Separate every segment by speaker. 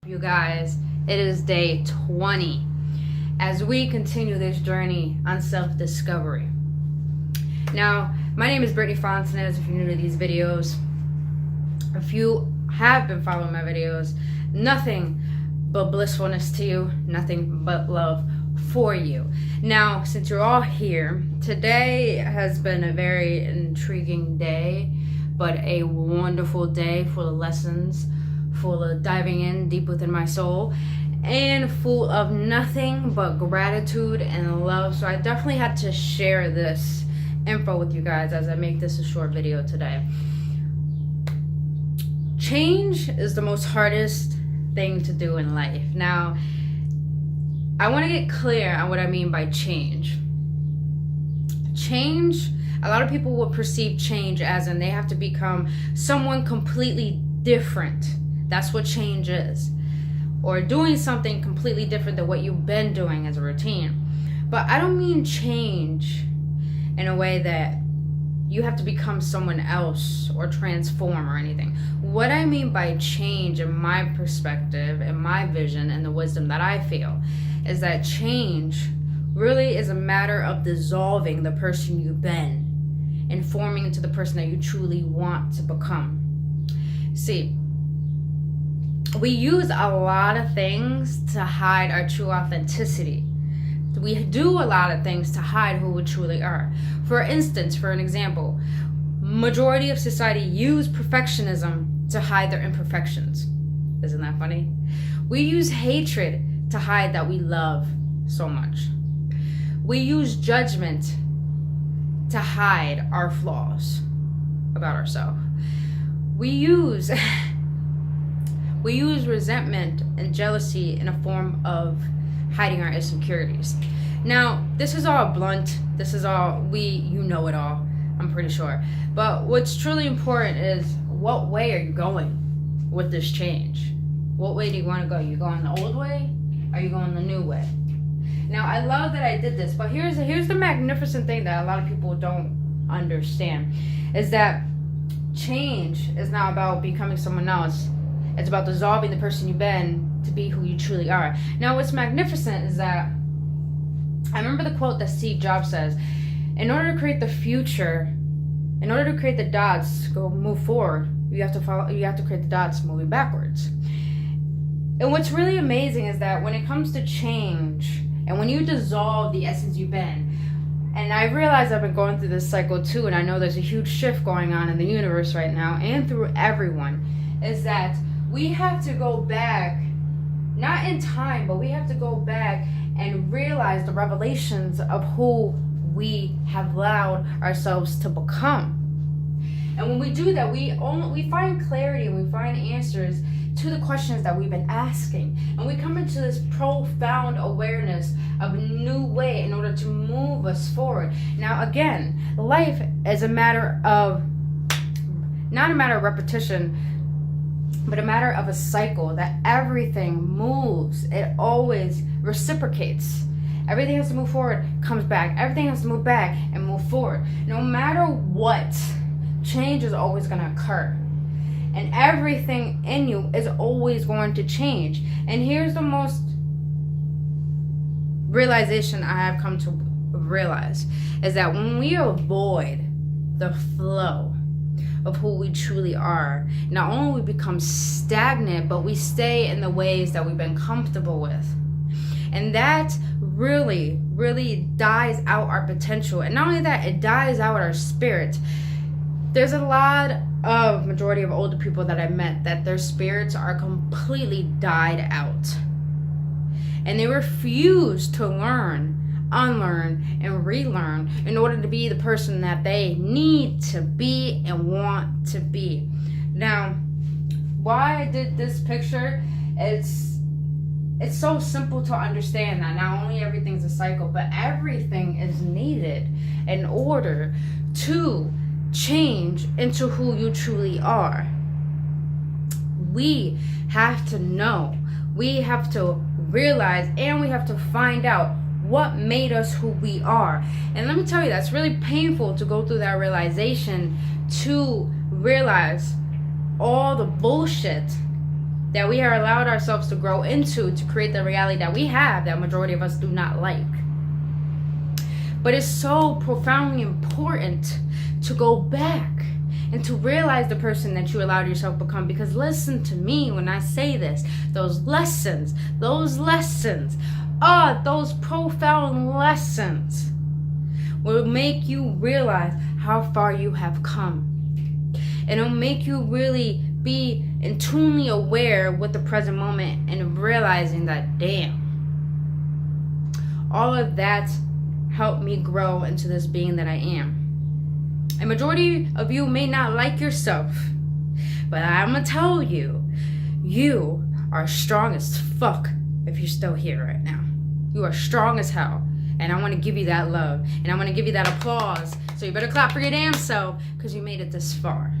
Speaker 1: You guys, it is day 20 as we continue this journey on self-discovery. Now, my name is Brittny Fontanez. If you're new to these videos, if you have been following my videos, nothing but blissfulness to you, nothing but love for you. Now, since you're all here, today has been a very intriguing day, but a wonderful day full of lessons, full of diving in deep within my soul, and full of nothing but gratitude and love. So I definitely had to share this info with you guys as I make this a short video today. Change is the most hardest thing to do in life. Now, I want to get clear on what I mean by change. Change, a lot of people will perceive change as in they have to become someone completely different. That's what change is. Or doing something completely different than what you've been doing as a routine. But I don't mean change in a way that you have to become someone else or transform or anything. What I mean by change in my perspective and my vision and the wisdom that I feel is that change really is a matter of dissolving the person you've been and forming into the person that you truly want to become. See, we use a lot of things to hide our true authenticity. We do a lot of things to hide who we truly are. For instance, for an example, majority of society use perfectionism to hide their imperfections. Isn't that funny? We use hatred to hide that we love so much. We use judgment to hide our flaws about ourselves. We use resentment and jealousy in a form of hiding our insecurities. Now, this is all blunt. This is all, you know it all, I'm pretty sure. But what's truly important is, what way are you going with this change? What way do you want to go? You going the old way? Or are you going the new way? Now, I love that I did this, but here's the magnificent thing that a lot of people don't understand, is that change is not about becoming someone else. It's about dissolving the person you've been to be who you truly are. Now, what's magnificent is that I remember the quote that Steve Jobs says, in order to create the future, in order to create the dots, move forward, you have to create the dots moving backwards. And what's really amazing is that when it comes to change, and when you dissolve the essence you've been, and I realize I've been going through this cycle too, and I know there's a huge shift going on in the universe right now, and through everyone, is that we have to go back, not in time, but we have to go back and realize the revelations of who we have allowed ourselves to become. And when we do that, we find clarity and we find answers to the questions that we've been asking. And we come into this profound awareness of a new way in order to move us forward. Now, again, life is a matter of, not a matter of repetition, but a matter of a cycle, that everything moves. It always reciprocates. Everything has to move forward, comes back. Everything has to move back and move forward. No matter what, change is always going to occur. And everything in you is always going to change. And here's the most realization I have come to realize, is that when we avoid the flow of who we truly are, not only we become stagnant, but we stay in the ways that we've been comfortable with. And that really, really dies out our potential. And not only that, it dies out our spirit. There's a lot of majority of older people that I've met that their spirits are completely died out. And they refuse to learn, unlearn, and relearn in order to be the person that they need to be and want to be. Now, why I did this picture, it's so simple to understand that not only everything's a cycle, but everything is needed in order to change into who you truly are. We have to know, we have to realize, and we have to find out what made us who we are. And let me tell you, that's really painful to go through that realization, to realize all the bullshit that we are allowed ourselves to grow into to create the reality that we have that majority of us do not like. But it's so profoundly important to go back and to realize the person that you allowed yourself to become. Because listen to me when I say this, those lessons, those profound lessons will make you realize how far you have come. And it'll make you really be intunely aware with the present moment and realizing that, damn, all of that helped me grow into this being that I am. A majority of you may not like yourself, but I'm gonna tell you, you are strong as fuck if you're still here right now. You are strong as hell. And I want to give you that love. And I want to give you that applause. So you better clap for your damn self because you made it this far.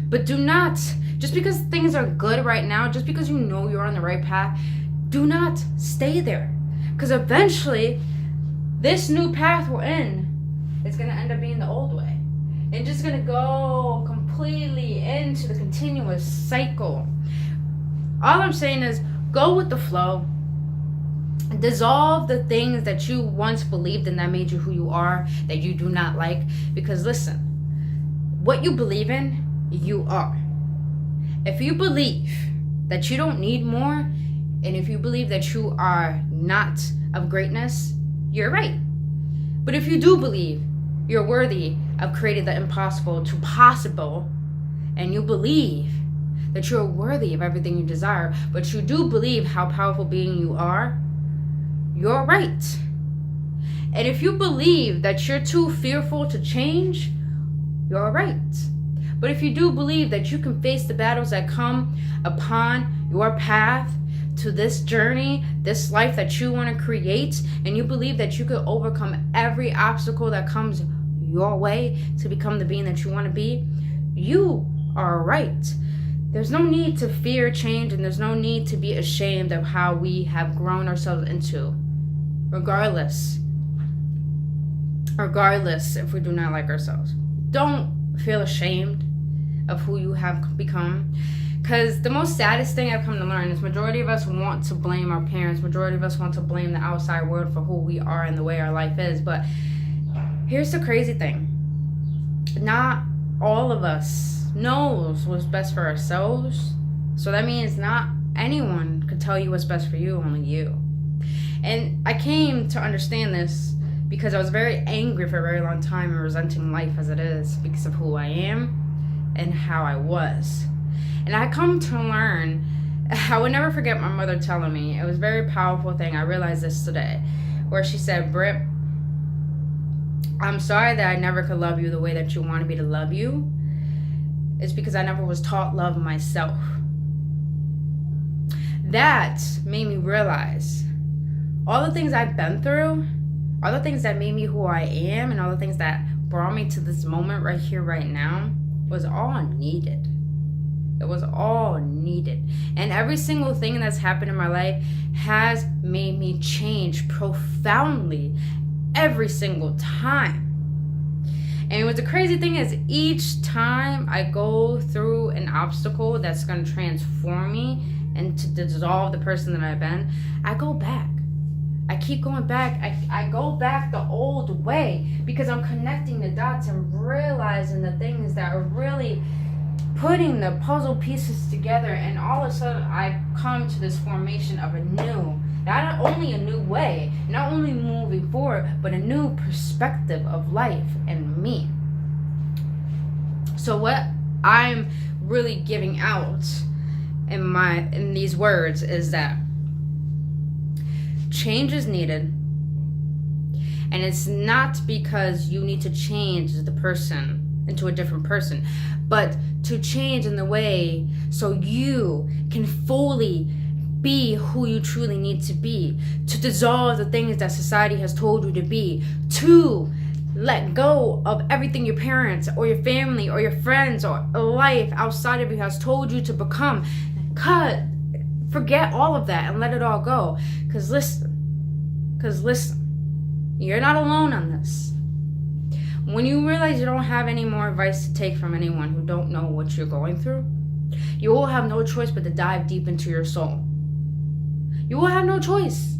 Speaker 1: But do not, just because things are good right now, just because you know you're on the right path, do not stay there. Because eventually, this new path we're in is going to end up being the old way. And just going to go completely into the continuous cycle. All I'm saying is go with the flow. Dissolve the things that you once believed in that made you who you are, that you do not like. Because listen, what you believe in, you are. If you believe that you don't need more, and if you believe that you are not of greatness, you're right. But if you do believe you're worthy of creating the impossible to possible, and you believe that you're worthy of everything you desire, but you do believe how powerful being you are, you're right. And if you believe that you're too fearful to change, you're right. But if you do believe that you can face the battles that come upon your path to this journey, this life that you want to create, and you believe that you could overcome every obstacle that comes your way to become the being that you want to be, you are right. There's no need to fear change, and there's no need to be ashamed of how we have grown ourselves into. Regardless if we do not like ourselves. Don't feel ashamed of who you have become. Because the most saddest thing I've come to learn is majority of us want to blame our parents. Majority of us want to blame the outside world for who we are and the way our life is. But here's the crazy thing. Not all of us knows what's best for ourselves. So that means not anyone could tell you what's best for you, only you. And I came to understand this because I was very angry for a very long time and resenting life as it is because of who I am and how I was. And I come to learn, I would never forget my mother telling me, it was a very powerful thing, I realized this today, where she said, Britt, I'm sorry that I never could love you the way that you wanted me to love you. It's because I never was taught love myself. That made me realize all the things I've been through, all the things that made me who I am, and all the things that brought me to this moment right here, right now, was all needed. It was all needed. And every single thing that's happened in my life has made me change profoundly every single time. And what the crazy thing is, each time I go through an obstacle that's going to transform me and to dissolve the person that I've been, I go back. I keep going back. I go back the old way because I'm connecting the dots and realizing the things that are really putting the puzzle pieces together. And all of a sudden, I come to this formation of a new, not only a new way, not only moving forward, but a new perspective of life and me. So what I'm really giving out in these words is that change is needed, and it's not because you need to change the person into a different person, but to change in the way so you can fully be who you truly need to be, to dissolve the things that society has told you to be, to let go of everything your parents or your family or your friends or life outside of you has told you to become. Forget all of that and let it all go. Because listen, you're not alone on this. When you realize you don't have any more advice to take from anyone who don't know what you're going through, You will have no choice but to dive deep into your soul. You will have no choice.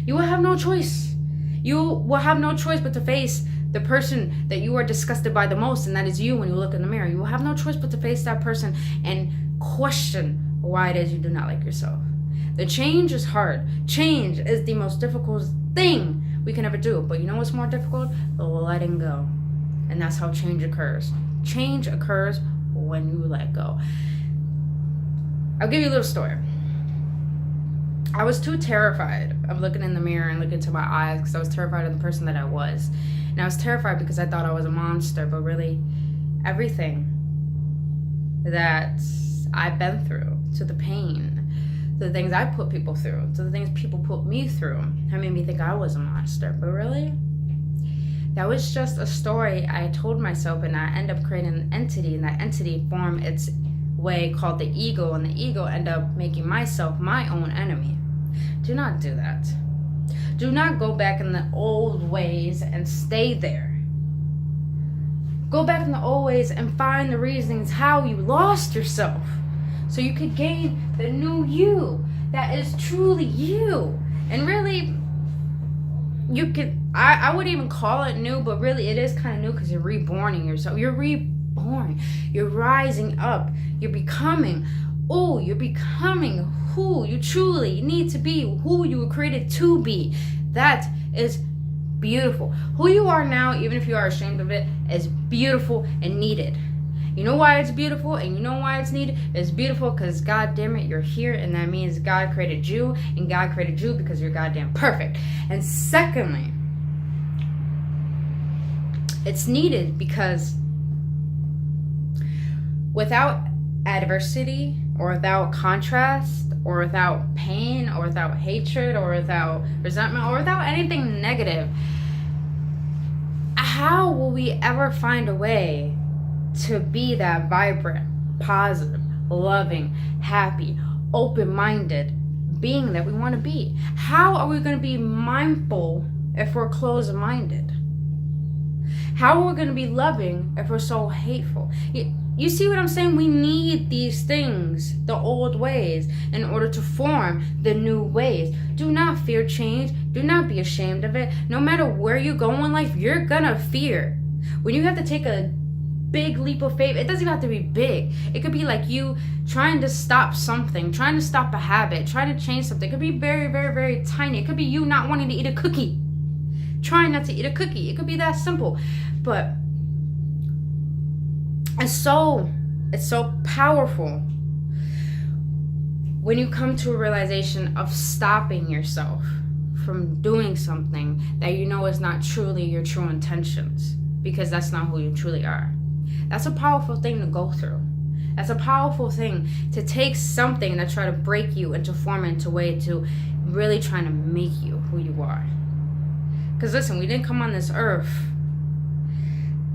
Speaker 1: You will have no choice. You will have no choice but to face the person that you are disgusted by the most, and that is you when you look in the mirror. You will have no choice but to face that person and question why it is you do not like yourself. The change is hard. Change is the most difficult thing we can ever do. But you know what's more difficult? Letting go. And that's how change occurs. Change occurs when you let go. I'll give you a little story. I was too terrified of looking in the mirror and looking into my eyes because I was terrified of the person that I was. And I was terrified because I thought I was a monster, but really everything that I've been through, to the pain, to the things I put people through, to the things people put me through, that made me think I was a monster. But really, that was just a story I told myself, and I end up creating an entity, and that entity formed its way called the ego, and the ego end up making myself my own enemy. Do not do that. Do not go back in the old ways and stay there. Go back in the old ways and find the reasons how you lost yourself, so you could gain the new you that is truly you. And really, you could, I wouldn't even call it new, but really it is kind of new because you're reborning yourself. You're reborn. You're rising up. You're becoming. Oh, you're becoming who you truly need to be, who you were created to be. That is beautiful. Who you are now, even if you are ashamed of it, is beautiful and needed. You know why it's beautiful, and you know why it's needed? It's beautiful because, God damn it, you're here, and that means God created you, and God created you because you're goddamn perfect. And secondly, it's needed because without adversity, or without contrast, or without pain, or without hatred, or without resentment, or without anything negative, how will we ever find a way to be that vibrant, positive, loving, happy, open-minded being that we want to be? How are we going to be mindful if we're closed-minded? How are we going to be loving if we're so hateful? You see what I'm saying? We need these things, the old ways, in order to form the new ways. Do not fear change. Do not be ashamed of it. No matter where you go in life, you're gonna fear. When you have to take a big leap of faith, it doesn't even have to be big. It could be like you trying to stop something, trying to stop a habit, trying to change something. It could be very, very, very tiny. It could be you not wanting to eat a cookie, trying not to eat a cookie. It could be that simple. But it's so powerful when you come to a realization of stopping yourself from doing something that you know is not truly your true intentions, because that's not who you truly are. That's a powerful thing to go through. That's a powerful thing to take something that try to break you and to form it into a way to really trying to make you who you are. Because listen, we didn't come on this earth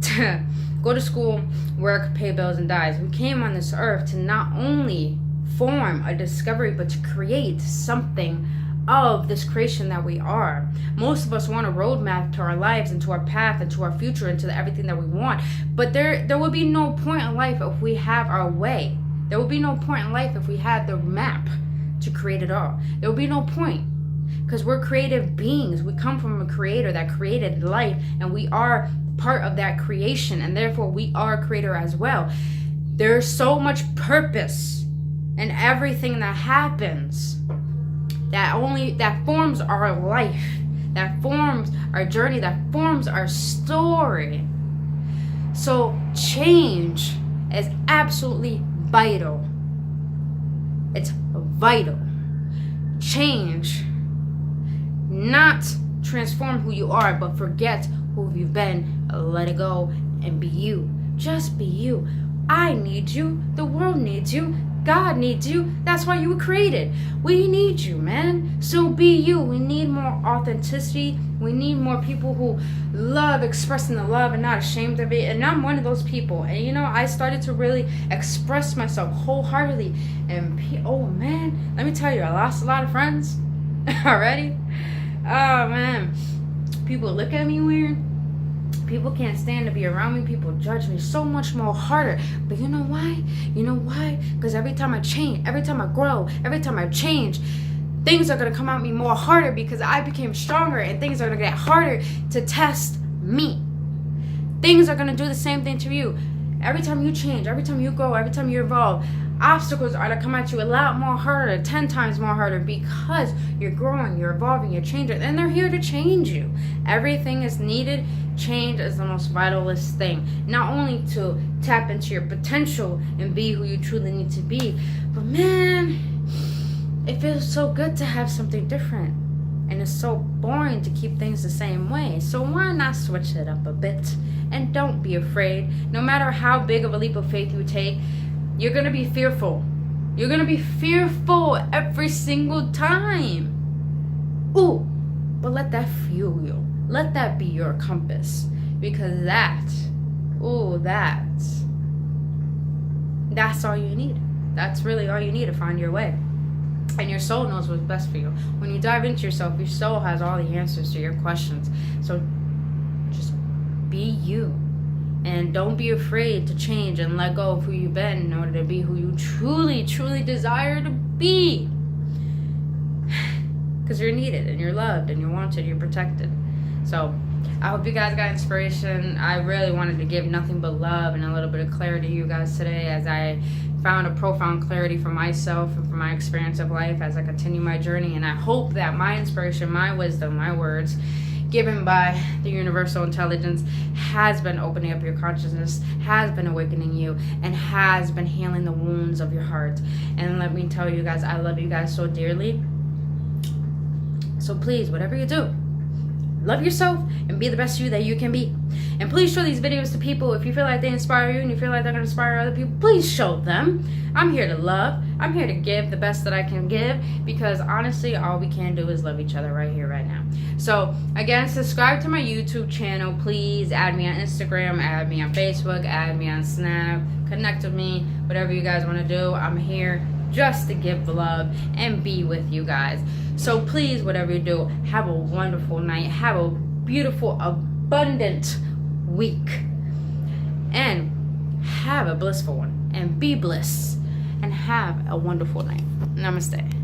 Speaker 1: to go to school, work, pay bills, and die. We came on this earth to not only form a discovery, but to create something of this creation that we are. Most of us want a roadmap to our lives and to our path and to our future and to everything that we want. But there would be no point in life if we have our way. There would be no point in life if we had the map to create it all. There would be no point, because we're creative beings. We come from a creator that created life, and we are part of that creation, and therefore we are a creator as well. There's so much purpose in everything that happens that forms our life, that forms our journey, that forms our story. So change is absolutely vital. It's vital. Change, not transform who you are, but forget who you've been. Let it go and be you. Just be you. I need you. The world needs you. God needs you. That's why you were created. We need you, man. So be you. We need more authenticity. We need more people who love expressing the love and not ashamed of it. And I'm one of those people. And you know, I started to really express myself wholeheartedly. And oh man, let me tell you, I lost a lot of friends already. Oh man, people look at me weird. People can't stand to be around me. People judge me so much more harder. But you know why? You know why? Because every time I change, every time I grow, every time I change, things are going to come at me more harder because I became stronger, and things are going to get harder to test me. Things are going to do the same thing to you. Every time you change, every time you grow, every time you evolve, obstacles are to come at you a lot more harder, 10 times more harder, because you're growing, you're evolving, you're changing, and they're here to change you. Everything is needed. Change is the most vitalist thing. Not only to tap into your potential and be who you truly need to be, but man, it feels so good to have something different. And it's so boring to keep things the same way. So why not switch it up a bit? And don't be afraid. No matter how big of a leap of faith you take, you're going to be fearful. You're going to be fearful every single time. Ooh, but let that fuel you. Let that be your compass. Because that's all you need. That's really all you need to find your way. And your soul knows what's best for you. When you dive into yourself, your soul has all the answers to your questions. So just be you. And don't be afraid to change and let go of who you've been in order to be who you truly, truly desire to be. Because you're needed, and you're loved, and you're wanted, you're protected. So I hope you guys got inspiration. I really wanted to give nothing but love and a little bit of clarity to you guys today, as I found a profound clarity for myself and for my experience of life as I continue my journey. And I hope that my inspiration, my wisdom, my words given by the universal intelligence has been opening up your consciousness, has been awakening you, and has been healing the wounds of your heart. And let me tell you guys, I love you guys so dearly. So please, whatever you do, love yourself and be the best you that you can be. And please show these videos to people. If you feel like they inspire you and you feel like they're going to inspire other people, please show them. I'm here to love. I'm here to give the best that I can give, because honestly, all we can do is love each other right here, right now. So again, subscribe to my YouTube channel. Please add me on Instagram, add me on Facebook, add me on Snap, connect with me, whatever you guys want to do. I'm here just to give love and be with you guys. So please, whatever you do, have a wonderful night. Have a beautiful, abundant week. And have a blissful one. And be bliss. And have a wonderful night. Namaste.